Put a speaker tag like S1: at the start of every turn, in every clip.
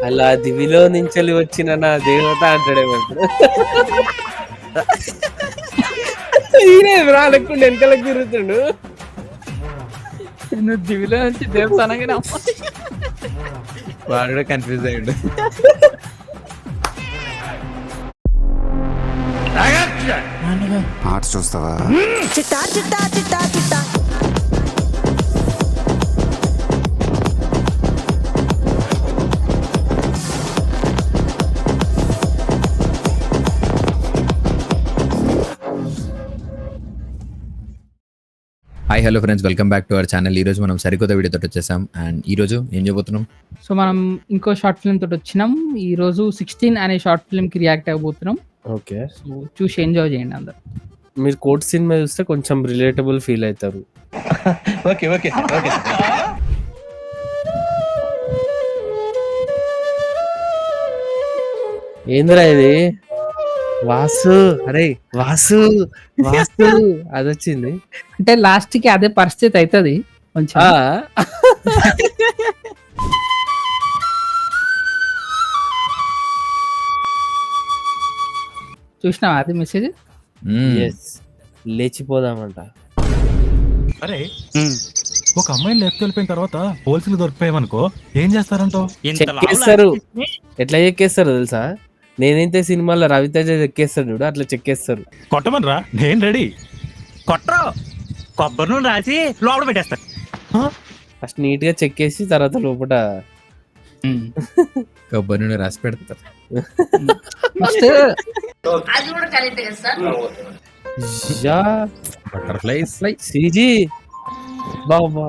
S1: అలా దివిలో నుంచి వచ్చిన నా దేవత అంటాడేమో ఇప్పుడు. ఈయనే రాలకుండా వెనకాలకు తిరుగుతుండు.
S2: నువ్వు దివిలో నుంచి దేవత అనగానే
S3: వాడు కూడా కన్ఫ్యూజ్ అయ్యాడు.
S4: ఆర్ట్స్ చూస్తావా?
S5: చిట్టా చిట్టా చిట్టా చిట్టా
S3: hi hello friends, welcome back to our channel. ఈ రోజు మనం సరికొత్త వీడియోతో వచ్చేసాం. అండ్ ఈ రోజు ఏం చేయబోతున్నాం?
S2: సో మనం ఇంకో షార్ట్ ఫిల్మ్ తోటి వచ్చినాం. ఈ రోజు 16 అనే షార్ట్ ఫిల్మ్ కి రియాక్ట్ అవ్వబోతున్నాం.
S1: ఓకే,
S2: సో చూసి ఎంజాయ్ చేయండి అందరు.
S1: మీరు కోట్ సినిమా చూస్తే కొంచెం రిలేటబుల్ ఫీల్ అవుతారు.
S6: Okay okay okay.
S1: ఏందిరా ఇది? వాసు, అరే వాసు వాసు అది వచ్చింది.
S2: అంటే లాస్ట్ కి అదే పరిస్థితి అవుతుంది కొంచెం.
S1: ఆ
S2: చూసినావా అది మెసేజ్?
S1: ఎస్, లేచిపోదామంట.
S6: అరే ఒక అమ్మాయిని లేపుకెళ్ళిపోయిన తర్వాత పోలీసులు దొరికిపోయామనుకో ఏం చేస్తారంటావు?
S1: చెక్కేస్తారు. ఎట్లా చెక్కేస్తారు తెలుసా? నేనైతే సినిమాలో రవితేజ చెక్కేస్తాడు చూడు, అట్లా చెక్కేస్తారు.
S6: కొట్టమనరా, నేను రెడీ.
S7: కొట్టరు, కొబ్బరి నూనె రాసి లోపల పెట్టేస్తారు.
S1: ఫస్ట్ నీట్ గా చెక్కేసి తర్వాత లోపల
S3: కొబ్బరి నూనె రాసి పెడతారు.
S2: ఫస్ట్
S3: బటర్ఫ్లైస్
S1: సిజీ బాబా,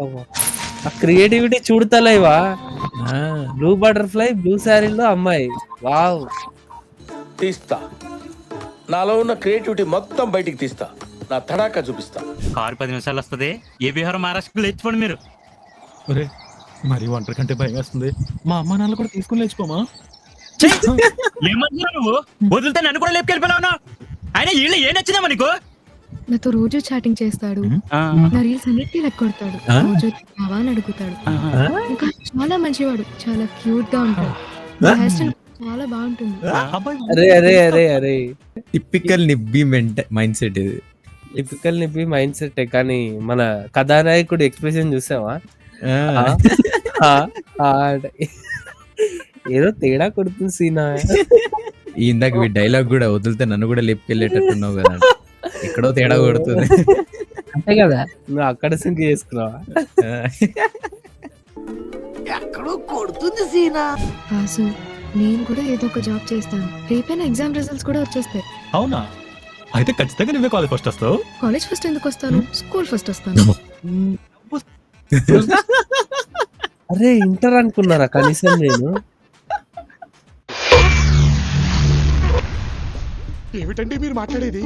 S1: ఆ క్రియేటివిటీ చూడతలేవా? బ్లూ బటర్ఫ్లై, బ్లూ శారీలో అమ్మాయి. వావ్,
S8: తీస్తా. నాలో ఉన్న క్రియేటివిటీ మొత్తం బయటికి తీస్తా. నా తడాకా చూపిస్తా.
S7: కారు 10 నిమిషాలు వస్తుంది. ఏ బిహార్ మహారాష్ట్రకి లేచిపోండి మీరు.
S6: ఒరే మరి ఒంటరి కంటే భయం వేస్తుంది. మా అమ్మ నాన్న కూడా తీసుకుని లేచిపోమా?
S7: ఏమన్నా నువ్వు వదిలితే నన్ను కూడా లేపుకెళ్ళిపోయినా? ఆయన వీళ్ళు ఏం నచ్చిందేమో నీకు?
S9: నాతో రోజు చాటింగ్ చేస్తాడు, నా రీల్స్ అన్నిటికీ రెక్కొడతాడు, రోజు తిన్నావా అని అడుగుతాడు. ఇంకా చాలా మంచివాడు, చాలా క్యూట్ గా ఉంటాడు. హెయిర్ స్టైల్ చాలా బాగుంటుంది.
S1: అరే అరే అరే అరే,
S3: టిపికల్ నిబ్బి మైండ్ సెట్ ఇది.
S1: Typical nibbi mind set. కానీ మన కథానాయకుడు ఎక్స్ప్రెషన్ చూసావా? ఏదో తేడా కొడుతుంది సీనా.
S3: ఇందాక డైలాగ్ కూడా వదిలితే నన్ను కూడా లేపుకెళ్ళేటట్టున్నావు కదా, ఎక్కడో తేడా కొడుతుంది.
S2: అంతే కదా,
S1: నువ్వు అక్కడ సింక్ చేసుకున్నావా?
S5: ఎక్కడో కొడుతుంది సీనా.
S9: వాసు, నేను కూడా ఏదో ఒక జాబ్ చేస్తాను. రేపైనా ఎగ్జామ్ రిజల్ట్స్ కూడా వచ్చేస్తాయి.
S6: అవునా? అయితే ఖచ్చితంగా నువ్వే కాలేజ్ ఫస్ట్ వస్తావు.
S9: కాలేజ్ ఫస్ట్ ఎందుకు వస్తాను? స్కూల్ ఫస్ట్ వస్తాను.
S1: అరే ఇంటర్ అనుకున్నారా కనీసం? నేను
S8: ఏమిటండి మీరు మాట్లాడేది?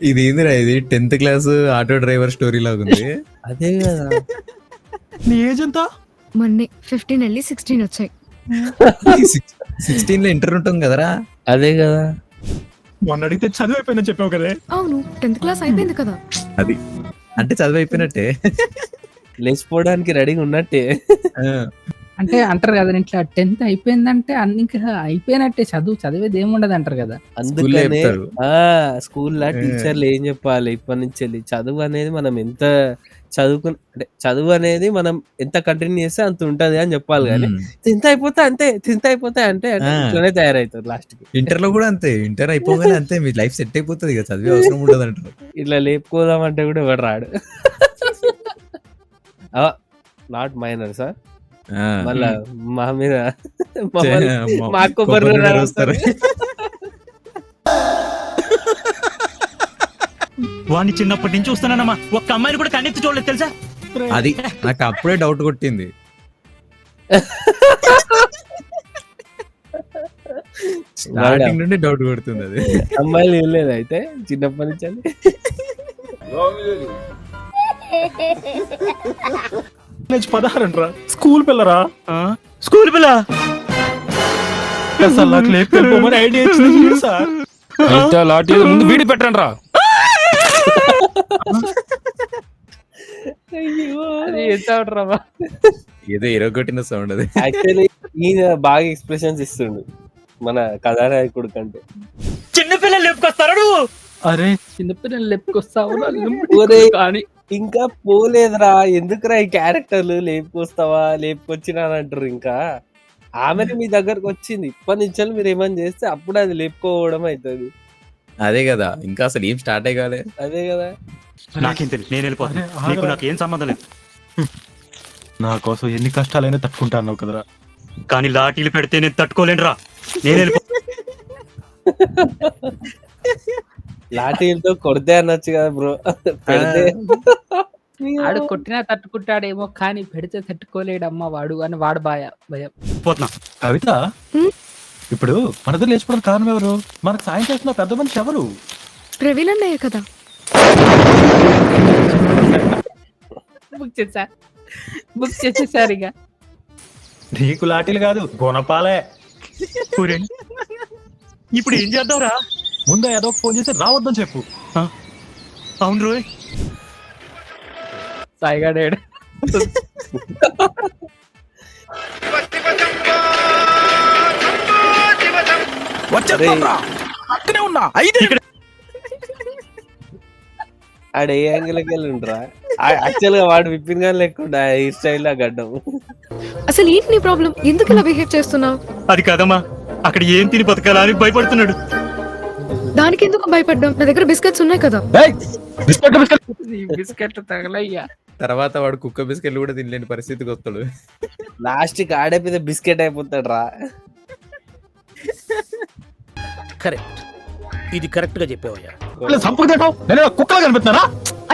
S3: ఇది ఏందిరా, ఇది 10th class auto driver story లాగా ఉంది.
S1: అదే కదా.
S6: నీ ఏజ్ ఎంత?
S9: మొన్నే 15 వెళ్ళి 16 వచ్చాయి.
S3: 16 లో ఇంటర్ ఉంటుంది కదరా.
S1: అదే కదా.
S6: మొన్న అడిగితే చదువు అయిపోయిందని చెప్పావు కదే.
S9: అవును, 10th క్లాస్ అయిపోయింది కదా.
S3: అది అంటే చదువు అయిపోయినట్టే,
S1: లేచిపోవడానికి రెడీగా ఉన్నట్టే.
S2: అంటే అంటారు కదా ఇంట్లో 10th అయిపోయిందంటే అన్ని ఇంకా అయిపోయినట్టే, చదివేది ఏముండదు అంటారు కదా.
S1: అందుకనే స్కూల్లో టీచర్లు ఏం చెప్పాలి, ఇప్పటి నుంచి వెళ్ళి చదువు అనేది మనం ఎంత అంటే చదువు అనేది మనం ఎంత కంటిన్యూ చేస్తే అంత ఉంటది అని చెప్పాలి. కానీ తింత అయిపోతే అంటే ఇట్లనే తయారవుతారు లాస్ట్ కి.
S3: ఇంటర్ లో కూడా అంతే, ఇంటర్ అయిపోగానే అంతే, మీ లైఫ్ సెట్ అయిపోతుంది కదా, చదివే అవసరం ఉండదు అంటారు.
S1: ఇట్లా లేపుకోదామంటే కూడా ఎవడు రాడు. నాట్ మైనర్ సార్, మళ్ళా మా మీద మాకు
S3: వస్తారు.
S7: వాడిని చిన్నప్పటి నుంచి చూస్తున్నానమ్మా, ఒక్క అమ్మాయిని కూడా కన్నెత్తి చూడలేదు తెలుసా?
S3: అది నాకు అప్పుడే డౌట్ కొట్టింది. స్టార్టింగ్ నుండి డౌట్ కొడుతుంది అది.
S1: అమ్మాయిలు వెళ్ళలేదు అయితే చిన్నప్పటి నుంచి అని.
S6: కాలేజ్ 16 అంటరా, స్కూల్ పిల్లరా.
S7: స్కూల్ పిల్ల
S6: అసలు నాకు లేపుకెళ్ళిపోమని ఐడియా ఇచ్చింది సార్.
S10: ముందు వీడి పెట్టండి రా.
S1: అది ఎంత ఉంటారా?
S3: ఏదో ఇరగొట్టిన సౌండ్ అది.
S1: యాక్చువల్లీ ఈయన బాగా ఎక్స్ప్రెషన్స్ ఇస్తుండు మన కథానాయకుడు కంటే.
S7: చిన్నపిల్లలు లేపుకొస్తారా నువ్వు?
S6: అరే
S2: చిన్నపిల్లలు లెప్పుకొస్తావు
S1: ఒరేయ్,
S2: కానీ
S1: ఇంకా పోలేదురా, ఎందుకురా ఈ క్యారెక్టర్లు లేపుకొస్తావా లేపుకొచ్చినా అని అంటారు. ఇంకా ఆమెని మీ దగ్గరకు వచ్చింది, ఇప్పటి నుంచి మీరు ఏమని చేస్తే అప్పుడు అది లేపుకోవడం అవుతుంది.
S3: అదే కదా, ఇంకా అసలు ఏం స్టార్ట్ అయ్యాలి.
S1: అదే కదా.
S7: నాకేం తెలియదు, నేను వెళ్ళిపోతాను.
S6: అరే,
S7: నీకు
S6: ఆగరా.
S7: నాకు ఏం సంబంధం లేదు.
S6: నా కోసం ఎన్ని కష్టాలైనా తట్టుకుంటాను కదరా.
S7: కానీ లాఠీలు పెడితే నేను తట్టుకోలేనురా. నేను వెళ్ళిపో.
S1: లాఠీలతో కొడితే అనొచ్చు కదా బ్రో, పెడితే
S2: ఆడు కొట్టినా తట్టుకుంటాడేమో కానీ పెడితే తట్టుకోలేడమ్మా వాడు అని వాడు భయం.
S7: పోతున్నా.
S6: కవిత, ఇప్పుడు మనతో లేచిపోవడం కారణం ఎవరు? మనకు సాయం చేస్తున్న పెద్ద మనిషి ఎవరు?
S9: ప్రవీణ్ అన్నయ్య కదా.
S2: బుక్ చేసేసారు ఇక.
S6: నీకు లాఠీలు కాదు, గుణపాలే.
S7: ఊరే. ఇప్పుడు ఏం చేద్దాంరా?
S6: ముందే ఏదో ఒక ఫోన్ చేసి రావద్దని చెప్పు.
S7: అవును రోయ్.
S2: సాయిగాడేడు
S1: ఆడ ఏ యాంగిల్కి వెళ్ళి ఉండరా. యాక్చువల్ గా వాడు విప్పిన్ గాని లేకుండా ఈ స్టైల్ లా గడ్డం.
S9: అసలు ఏంటి నీ ప్రాబ్లం? ఎందుకు ఇలా బిహేవ్ చేస్తున్నావు?
S7: అది కాదమ్మా, అక్కడ ఏం తిని బతకాలా అని భయపడుతున్నాడు.
S9: దానికి ఎందుకు భయపడ్డావు? నా దగ్గర బిస్కెట్స్ ఉన్నాయి కదా.
S2: బిస్కెట్లు తగలయ్యా.
S3: తర్వాత వాడు కుక్క బిస్కెట్లు కూడా తినలేని పరిస్థితికి వస్తాడు.
S1: లాస్ట్ కి ఆడైపోతే బిస్కెట్ అయిపోతాడు రా.
S5: కరెక్ట్, ఇది కరెక్ట్ గా చెప్పావయ్యా.
S6: నేను కుక్కలా కనిపిస్తున్నానా?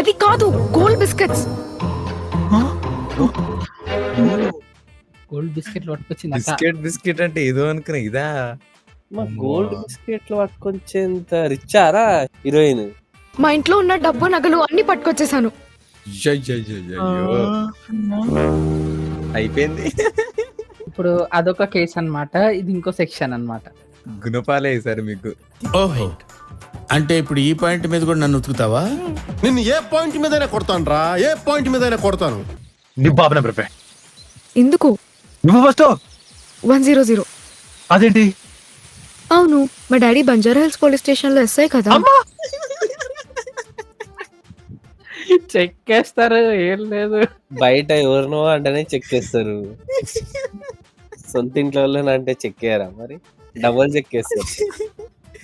S9: అది కాదు, గోల్డ్ బిస్కెట్స్.
S2: గోల్డ్ బిస్కెట్లు పట్టుకొచ్చింది
S3: బిస్కెట్ అంటే ఏదో అనుకున్నా, ఇదా
S1: మా గోల్డ్ బిస్కెట్లు పట్టుకొచ్చేంత రిచ్చారా హీరోయిన్.
S9: మా ఇంట్లో ఉన్న డబ్బు నగలు అన్ని పట్టుకొచ్చేసాను.
S3: అయిపోయింది.
S2: ఇప్పుడు అదొక కేసు అన్నమాట, ఇది ఇంకో సెక్షన్ అన్నమాట.
S3: గుణపాలే సార్ మీకు.
S5: ఓహో, అంటే ఇప్పుడు ఈ పాయింట్ మీద కూడా నన్ను ఉతుకుతావా?
S4: నిన్ను ఏ పాయింట్ మీదైనా కొడతాను రా, ఏ పాయింట్ మీదైనా కొడతాను.
S6: నీ బాబు నెంబర్
S9: ఎందుకు?
S6: నువ్వు ఫస్ట్
S9: 100.
S6: అదేంటి?
S9: అవును, మా daddy Banjara hills police station లో ఎస్ఐ కదా.
S2: చెక్ చేస్తారు, ఏం లేదు.
S1: బయట ఎవరినో అంటేనే చెక్ చేస్తారు, సొంత ఇంట్లో అంటే చెక్ చేయరా? మరి డబుల్ చెక్ చేస్తారు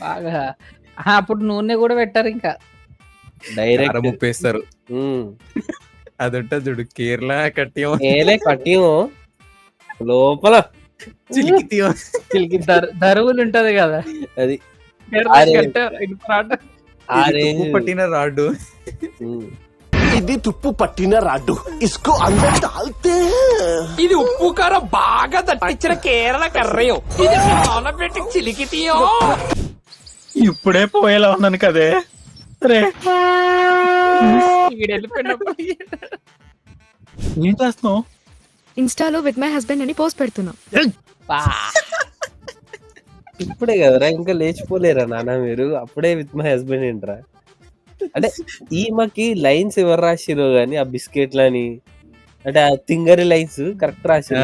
S2: బాగా. అప్పుడు నూనె కూడా పెట్టారు, ఇంకా
S1: డైరెక్ట్
S3: ముప్పేస్తారు. అది ఉంటుంది చూడు, కేరళ కట్టియం
S1: ఏలే కట్టియం లోపల
S3: చిలికి
S2: దరువులు ఉంటది కదా,
S1: అది ఆ రేంజ్
S3: పట్టిన రాడ్డు.
S4: ఇది తుప్పు పట్టిన రాడ్డు, ఇస్కో అందరూ తాల్తే.
S5: ఇది ఉప్పు కారం బాగా దట్టించిన కేరళ కర్రయో, ఇది పెట్టి చిలికితీయో.
S6: ఇప్పుడే పోయేలా ఉన్నాను కదే. రే ఏం చేస్తున్నావు?
S9: ఇన్స్టాలో విత్ మై హస్బెండ్ అని పోస్ట్ పెడుతున్నా.
S1: ఇప్పుడే కదరా, ఇంకా లేచిపోలేరా నాన్న మీరు? అప్పుడే విత్ మై హస్బెండ్ ఏంట్రా? అంటే ఈమెకి లైన్స్ ఎవరు రాసిరో గానీ ఆ బిస్కెట్లని, అంటే ఆ తింగరి లైన్స్ కరెక్ట్ రాసిరు.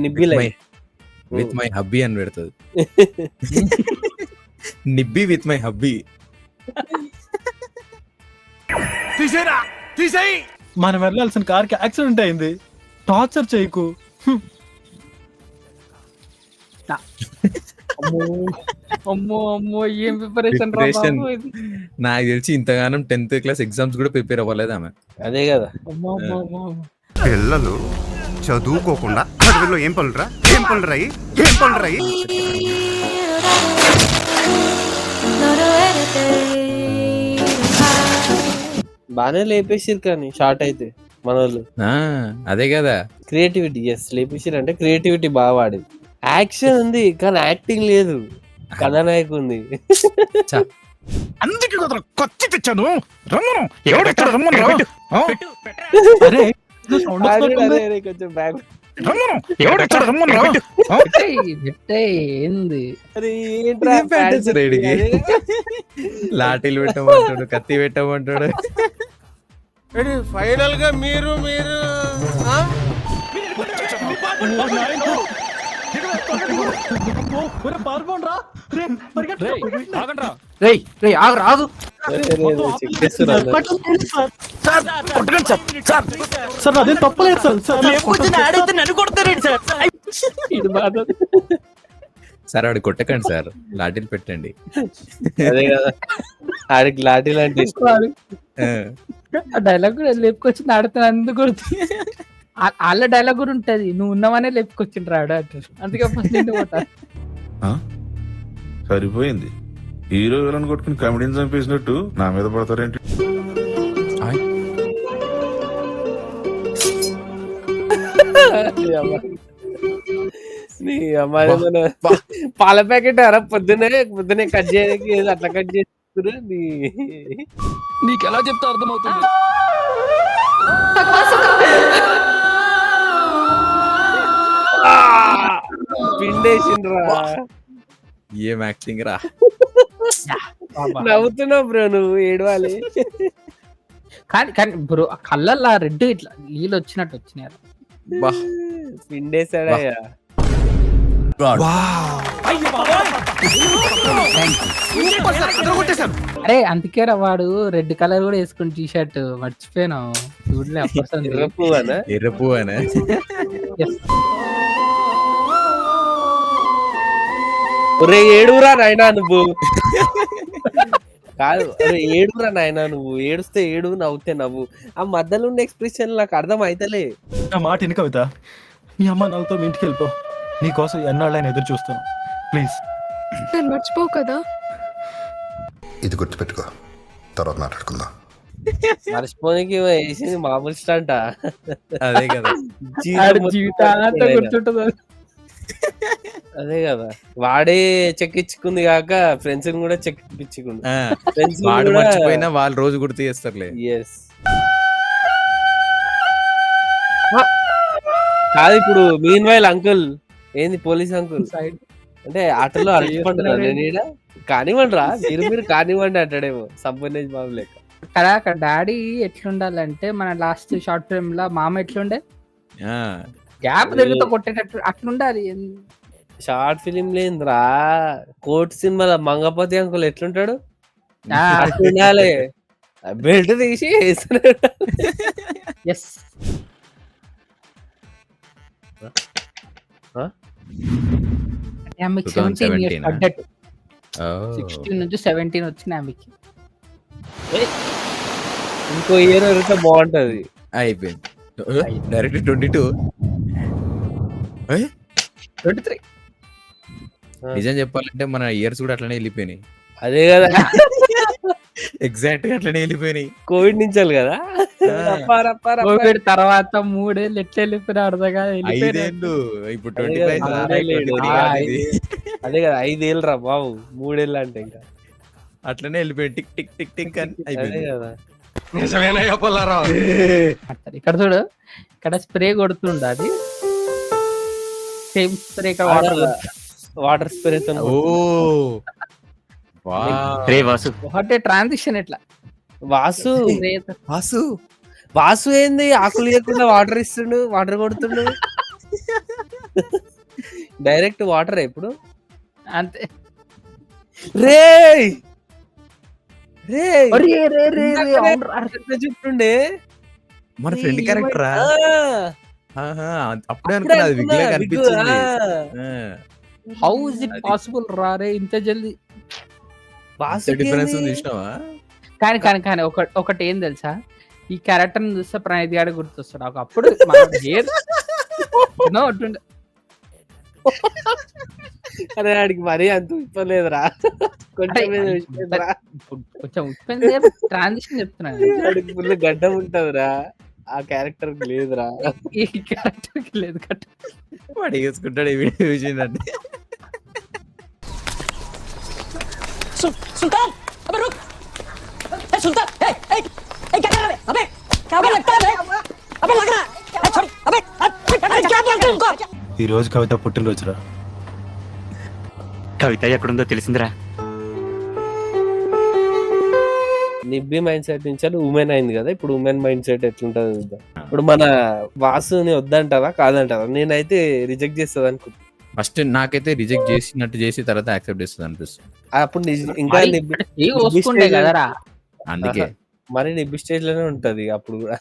S1: నిబ్బి లైన్
S3: విత్ మై హబ్బీ అని పెడుతుంది. నిబ్బి విత్ మై హబ్బీ.
S4: తీసేరా, తీసేయి.
S6: మనం వెళ్ళాల్సిన కార్కి యాక్సిడెంట్ అయింది, టార్చర్ చేయకు.
S2: అమ్మో అమ్మో, ఏం ప్రిపరేషన్ రా బాబు ఇది.
S3: నాకు తెలిసి ఇంతగానం 10th క్లాస్ ఎగ్జామ్స్ కూడా ప్రిపేర్ అవ్వలేదు ఆమె.
S1: అదే కదా.
S2: అమ్మో అమ్మో అమ్మో.
S4: పిల్లలు చదువుకోకుండా చదువులో ఏం పనులురా, ఏం పనులురాయి, ఏం పనులురాయి.
S1: బానే లేపేసిరు కానీ షార్ట్ అయితే మన వాళ్ళు.
S3: అదే కదా
S1: క్రియేటివిటీ. ఎస్, లేపేసిరు అంటే క్రియేటివిటీ బాగా వాడింది. యాక్షన్ ఉంది కానీ యాక్టింగ్ లేదు. కథానాయకు ఉంది.
S5: అందుకే కదా కొచ్చి తెచ్చాను. రమ్మను, ఎవడెక్కడ రమ్మను రా.
S6: అరే సౌండ్ వస్తుంది.
S1: అరే, కొంచెం బ్యాక్.
S5: రమ్మను, ఎవడెక్కడ రమ్మను రా.
S2: ఏంది
S1: అరే ఏంట్రా
S3: fantasy రైడ్కి? లాఠీలు పెట్టమంటాడు, కత్తి పెట్టమంటాడు.
S4: ఫైనల్ గా మీరు
S6: పాల్గొనరా
S10: రేయ్, ఆగండ్రా.
S2: రేయ్ రేయ్ ఆగు రాగు.
S1: చెక్ చేస్తున్నారు.
S6: సార్ అదేం తప్పలేదు సార్
S7: ఆడైతే నన్ను కొడతారేంటి సార్?
S2: ఇది బాధ.
S3: సార్ వాడు కొట్టకండి సార్, లాఠీలు పెట్టండి.
S1: అదే కదా, ఆడికి లాఠీలు అంటే ఇష్టం.
S3: ఆ,
S2: ఆ డైలాగ్ కూడా లేపుకొచ్చింది ఆడుతున్నా అందుకు గుర్తు. వాళ్ళ డైలాగ్ కూడా ఉంటది, నువ్వు ఉన్నవనే లేపుకొచ్చిండ్రు రాడు అంటారు. అందుకే ఫస్ట్ నిండు పోతా.
S11: సరిపోయింది. హీరో విలన్ కొట్టుకుని కమెడీని చంపేసినట్టు నా మీద పడతారేంటి?
S3: ఆయ్.
S1: నీ అమ్మాయి మన పాల ప్యాకెట్ అరా పొద్దునే కట్ చేయడానికి ఏదో అట్లా కట్ చేస్తున్నారు.
S10: నీకు ఎలా చెప్తే అర్థమవుతుంది?
S1: పిండేసిండ్రా.
S3: ఏం యాక్టింగ్ రా.
S1: నవ్వుతున్నావు బ్రో, నువ్వు ఏడవాలి.
S2: కానీ కానీ బ్రో కళ్ళల్లో రెడ్ ఇట్లా నీళ్ళు వచ్చినట్టు వచ్చినారు.
S3: బా
S1: పిండేశాడయ్యా.
S2: అరే అందుకేరా వాడు రెడ్ కలర్ కూడా వేసుకుని టీ షర్ట్ మర్చిపోయాను చూడలే.
S1: పువ్వనా?
S3: ఎర్ర పువ్వనా?
S1: ఒరే ఏడురా నాయనా నువ్వు. కాదు, అరే ఏడురా నాయనా నువ్వు. ఏడుస్తే ఏడు, నవ్వుతే నవ్వు. ఆ మధ్యలో ఉన్న ఎక్స్ప్రెషన్ నాకు అర్థం అయితలే.
S6: నా మాట విను కవిత, మీ అమ్మ నాతో మీ ఇంటికి వెళ్ళిపో. నీకోసం ఎన్నాళ్ళైనా ఎదురు చూస్తాను, ప్లీజ్.
S9: నన్ను మర్చిపోవు కదా.
S11: ఇది గుర్తుపెట్టుకో, తర్వాత మాట్లాడుకుందాం.
S1: మర్చిపోనికి వేసింది మామూలు స్టంట.
S3: అదే కదా.
S2: జీవితాంతా గుర్తుంటుంది.
S1: అదే కదా, వాడే చెక్కించుకుంది కాక ఫ్రెండ్స్ కూడా చెక్కించుకుంది.
S3: ఆ,
S1: ఫ్రెండ్స్
S3: వాడు మర్చిపోయినా వాళ్ళు రోజు గుర్తు చేస్తారులే.
S1: కాదు ఇప్పుడు మీన్ వైల్ అంకుల్ ఏంది పోలీస్ అంకుల్ అంటే ఆటలో అడిగిపంటున్నా నేను ఈడ. కానివ్వండి రా, మీరు కానివ్వండి అంటాడేమో సంపూర్ణేష్ బాబు లేక.
S2: కదా అక్కడ డాడీ ఎట్లుండాలంటే మన లాస్ట్ షార్ట్ ఫిల్మ్ లో మామ ఎట్లుండే
S3: ఆ,
S2: గ్యాప్ తిరుగుతూ కొట్టేటట్టు అట్లుండాలి.
S1: షార్ట్ ఫిలిం లేదురా, కోర్టు సినిమాలో మంగపతి అంకుల్ ఎట్లుంటాడు అట్లుండాలి. బెల్ట్ తీసి వేస్తున్నాడు.
S2: ఎస్ ఆమెకి 17 years పడ్డట్టు.
S3: ఓ.
S2: 16 నుంచి 17 వచ్చిన ఆమెకి.
S1: ఇంకో ఇయర్ వరకు బాగుంటది.
S3: అయిపోయింది డైరెక్ట్ 22.
S2: 23.
S3: నిజం చెప్పాలంటే మన ఇయర్స్ కూడా అట్లనే వెళ్ళిపోయినాయి.
S1: అదే కదా,
S3: ఎగ్జాక్ట్ గా అట్లనే వెళ్ళిపోయినాయి.
S1: కోవిడ్ నుంచి కదా.
S2: కోవిడ్ తర్వాత 3 ఏళ్ళు ఎట్లా వెళ్ళిపోయినా అర్థం కాదు.
S3: 5 ఏళ్ళు ఇప్పుడు 25.
S1: అదే కదా, 5 ఏళ్ళు రా బాబు, 3 ఏళ్ళు అంటే ఇంకా
S3: అట్లనే వెళ్ళిపోయి టిక్ టిక్ టిక్ టిక్ అని
S1: అదే
S3: అయిపోయింది.
S1: కదా.
S2: ఇక్కడ చూడు, ఇక్కడ స్ప్రే కొడుతుండ అది సేమ్ స్ప్రే
S1: వాటర్ స్ప్రే.
S3: ఓ వావ్.
S7: రే వాసు,
S2: ఒకటే ట్రాన్సిషన్ ఎట్లా
S1: వాసు
S3: వాసు
S1: వాసు ఏంది ఆకులు ఇవ్వకుండా వాటర్ ఇస్తుండు, వాటర్ కొడుతుండు. డైరెక్ట్ వాటర్ ఇప్పుడు
S2: అంతే.
S1: రే చెప్తుండే
S3: మన ఫ్రెండ్ క్యారెక్టర్ అప్పుడే అనుకున్నా అది విగ్లే కనిపించింది.
S2: హౌ ఇస్ ఇట్ పాసిబుల్ రారే ఇంత జల్దీ?
S3: డిఫరెన్స్ ఉంది చూసినావా?
S2: కానీ కానీ కానీ ఒకటి ఏం తెలుసా, ఈ క్యారెక్టర్ చూస్తే ప్రణీత్ గారు గుర్తొస్తాడు. అప్పుడు
S1: అరే ఆడికి మరీ అంత ఇప్పలేదురా, కొంచెం
S2: ట్రాన్సిషన్ చెప్తున్నాను.
S1: ఆడికి ఫుల్ గడ్డం ఉంటదిరా, ఆ క్యారెక్టర్ లేదురా.
S2: ఈ క్యారెక్టర్ కి లేదు కట్ట.
S3: వాడు వేసుకుంటాడు ఈ వీడియో చూసిందంటే.
S7: सुल्तान अबे रुक, ए सुल्तान, ए क्या कर रहा है? अबे लगता है अबे लग रहा है, छोड़ अबे क्या बोलते उनको?
S6: ఈ రోజు కవిత పుట్టినరోజురా.
S7: కవిత ఎక్కడుందో తెలిసిందిరా.
S1: నిబ్బి మైండ్ సెట్ నుంచి ఉమెన్ అయింది కదా, ఇప్పుడు ఉమెన్ మైండ్ సెట్ ఎట్లుంటది చూద్దాం. ఇప్పుడు మన వాసుని వద్దంటారా కాదంటారా? నేనైతే రిజెక్ట్ చేస్తుంది అనుకుంటా.
S3: ఫస్ట్ నాకైతే రిజెక్ట్ చేసినట్టు చేసి తర్వాత యాక్సెప్ట్ చేస్తుంది అనిపిస్తుంది.
S1: అప్పుడు ఇంకా
S2: మరి ఏ వస్తుండే కదరా.
S3: అందుకే
S1: మరి నిబ్బి స్టేజ్ లోనే ఉంటది అప్పుడు కూడా.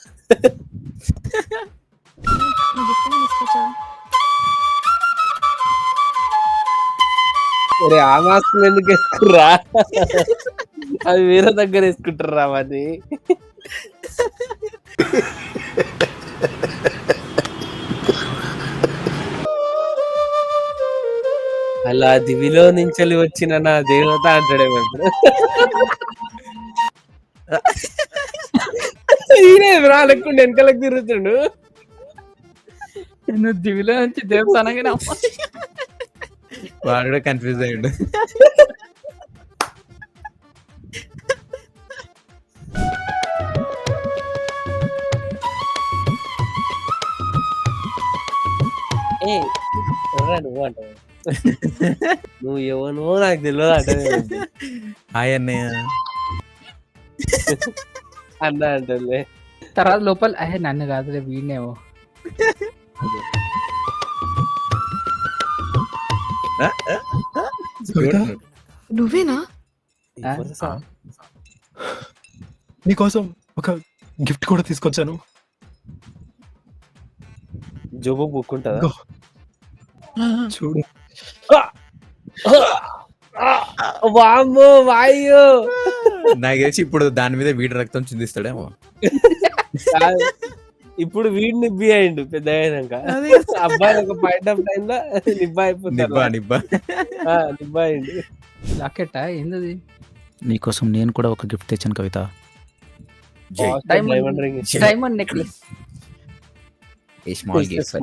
S1: ఆ మాస్క్ ఎందుకు వేసుకుర్రా? అది వేరే దగ్గర వేసుకుంటారా మరి? అలా దివిలో నుంచి వచ్చిన నా దేవత అంటాడేమో. ఈయనే రాలేకుండా వెనకాలకు తిరుగుతుండు.
S2: నువ్వు దివిలో నుంచి దేవత అనగానే
S3: వాడు కూడా కన్ఫ్యూజ్ అయ్యాడు.
S1: నువ్వు ఎవనో నాకు తెలియదు అంటే
S3: హాయ్ అన్నయ్య
S1: అన్నా అంటే
S2: తర్వాత లోపల అహే నన్ను కాదులే వీడినేమో.
S9: నువ్వేనా?
S6: నీకోసం ఒక గిఫ్ట్ కూడా తీసుకొచ్చాను.
S1: జోబు బుక్ ఉంటుందా?
S6: చూడు.
S1: వామ్మో వాయు.
S3: నాకు తెలిసి ఇప్పుడు దాని మీద వీడి రక్తం చిందిస్తాడేమో.
S1: ఇప్పుడు వీడిని నిబ్బి అయిండు పెద్ద అయినాక. అబ్బాయి ఒక పాయింట్ ఆఫ్ టైం లో నిబ్బా అయిపోతారు. నిబ్బా అయిండు.
S2: జాకెట్ ఏంది?
S10: నీకోసం నేను కూడా ఒక గిఫ్ట్ తెచ్చాను Kavitha.
S2: Diamond necklace.
S3: Small gift.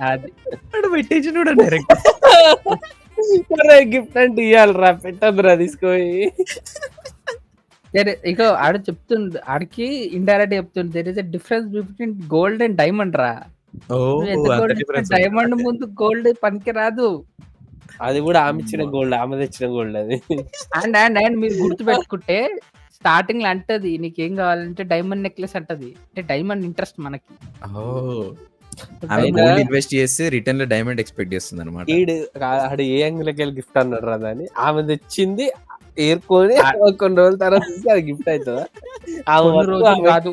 S2: అది
S3: పెట్టేసి డైరెక్ట్
S1: గిఫ్ట్ అంటే ఇవ్వాలరా, పెట్టదురా తీసుకోయి.
S2: ఇక ఆడ చెప్తుండు, ఆడికి ఇండైరెక్ట్ చెప్తుండు there is a difference between gold and diamond రా. డైమండ్ ముందు గోల్డ్ పనికి రాదు.
S1: అది కూడా ఆమె ఇచ్చిన గోల్డ్, ఆమె తెచ్చిన గోల్డ్ అది.
S2: అండ్ అండ్ అండ్ మీరు గుర్తు పెట్టుకుంటే స్టార్టింగ్ లో అంటది నీకేం కావాలంటే డైమండ్ నెక్లెస్ అంటది. అంటే డైమండ్ ఇంట్రెస్ట్ మనకి.
S3: ఇన్వెస్ట్ చేస్తే రిటర్న్ లో డైమండ్ ఎక్స్పెక్ట్ చేస్తుంది అనమాట.
S1: ఆడు ఏ యాంగిల్కి వెళ్ళి గిఫ్ట్ అన్నాడు రా అని. ఆమె తెచ్చింది ఏరుకొని కొన్ని రోజుల తర్వాత ఇస్తే అది గిఫ్ట్ అవుతుందా?
S2: కాదు,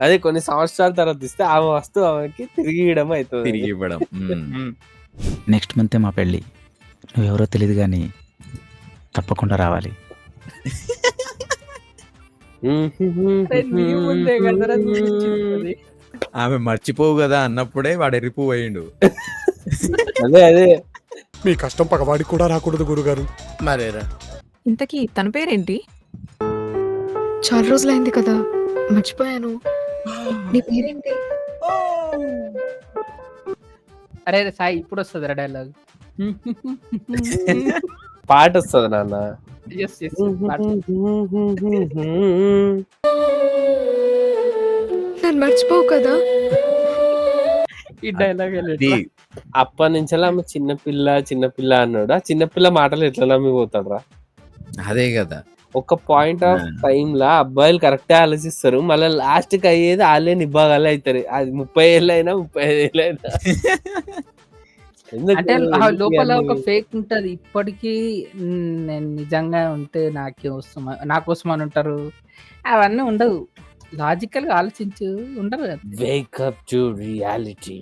S1: అదే కొన్ని సంవత్సరాల తర్వాత ఇస్తే ఆమె వస్తువు ఆమెకి తిరిగి ఇవ్వడం అవుతుంది.
S3: తిరిగి ఇవ్వడం.
S10: నెక్స్ట్ మంతే మా పెళ్ళి. నువ్వెవరో తెలియదు కానీ తప్పకుండా రావాలి.
S3: ఆమె మర్చిపోవు కదా అన్నప్పుడే వాడు ఎరిపు పోయిండు.
S1: అదే అదే
S5: మీ కష్టం పగవాడికి కూడా రాకూడదు గురుగారు.
S8: మరేరా
S9: ఇంతకీ తన పేరేంటి? చాలా రోజులైంది కదా, మర్చిపోయాను. నీ పేరేంటి?
S2: అరే సాయి ఇప్పుడు వస్తుంది రా డైలాగ్.
S1: పాట వస్తుంది నాన్న.
S9: నన్ను మర్చిపోవు కదా.
S2: ఈ డైలాగ్
S1: అప్పటి నుంచి ఆమె చిన్నపిల్ల చిన్నపిల్ల అన్నాడు. ఆ చిన్నపిల్ల మాటలు ఎట్లా నమ్మిపోతాడు రా?
S3: అదే కదా,
S1: ఒక పాయింట్ ఆఫ్ టైమ్ లా అబ్బాయిలు కరెక్టే ఆలోచిస్తారు, మళ్ళీ లాస్ట్ కి అయ్యేది వాళ్ళే నిబ్బాగాలే అవుతారు. అది 30 ఏళ్ళు అయినా 35 ఏళ్ళు అయినా.
S2: అంటే లోపల ఒక ఫేక్ ఉంటది. ఇప్పటికీ నేను నిజంగా ఉంటే నా కోసం అని ఉంటారు. అవన్నీ ఉండవు. లాజికల్ గా ఆలోచించు ఉండరు.
S1: Wake up to reality.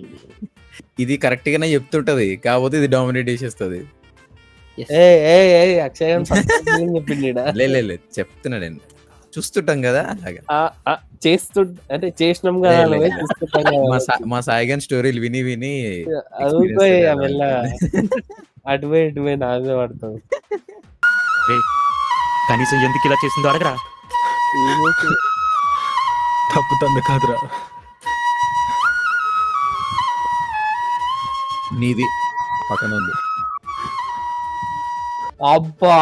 S3: ఇది కరెక్ట్ గానే చెప్తుంటది, కాకపోతే ఇది డామినేట్ చేసేస్తుంది. లేదు చెప్తున్నా, నేను చూస్తుంటాం కదా అలాగా
S1: అంటే చేసినాం కదా.
S3: మా సాయిగన్ స్టోరీలు విని విని
S1: అటువే ఇటువే నాదే పడతాం.
S10: కనీసం ఎందుకు ఇలా చేసిందో అడగరా.
S6: తప్పు తంది కాదురా,
S3: నీది పక్కన ఉంది.
S2: అబ్బా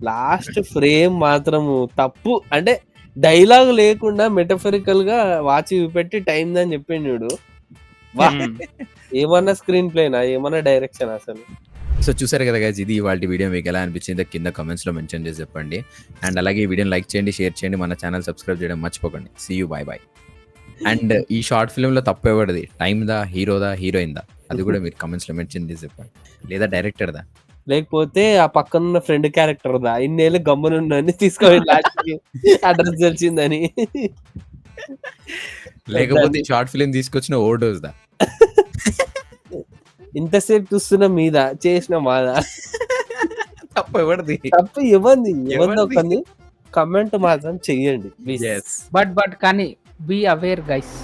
S1: లాస్ట్ ఫ్రేమ్ మాత్రము తప్పు. అంటే డైలాగ్ లేకుండా మెటఫరికల్ గా వాచ్ చూపెట్టి టైం అని చెప్పిండు చూడు. ఏమన్నా స్క్రీన్ ప్లేనా, ఏమన్నా డైరెక్షన్ అసలు.
S3: సో చూసారు కదా గైస్, ఇది ఇవాళ వీడియో. మీకు ఎలా అనిపించిందో కింద కామెంట్స్ లో మెన్షన్ చేసి చెప్పండి. అండ్ అలాగే ఈ వీడియోని లైక్ చేయండి, షేర్ చేయండి, మన ఛానల్ సబ్స్క్రైబ్ చేయడం మర్చిపోకండి. See you, bye bye. And ఈ షార్ట్ ఫిల్మ్ లో తప్పు ఎవరిది? టైమ్ దా, హీరోదా, హీరోయిన్ దా? అది కూడా మీరు కమెంట్స్ లో మెన్షన్ చేసి చెప్పండి. లేదా డైరెక్టర్ దా,
S1: లేకపోతే ఆ పక్కన ఉన్న ఫ్రెండ్ క్యారెక్టర్ దా, ఇన్నేళ్ళు గమ్మునుండని తీసుకోండి లాస్ట్ కి అడ్రస్ తెలిసిందని.
S3: లేకపోతే షార్ట్ ఫిల్మ్ తీసుకొచ్చిన ఓవర్డోస్ దా?
S1: ఇంతసేపు చూస్తున్న మీద చేసిన మాదా?
S3: తప్పు ఎవరిది?
S1: తప్పు ఇవ్వండి ఒకరిని కమెంట్ మాత్రం చెయ్యండి ప్లీజ్.
S2: బట్ కానీ బీ అవేర్ గైస్.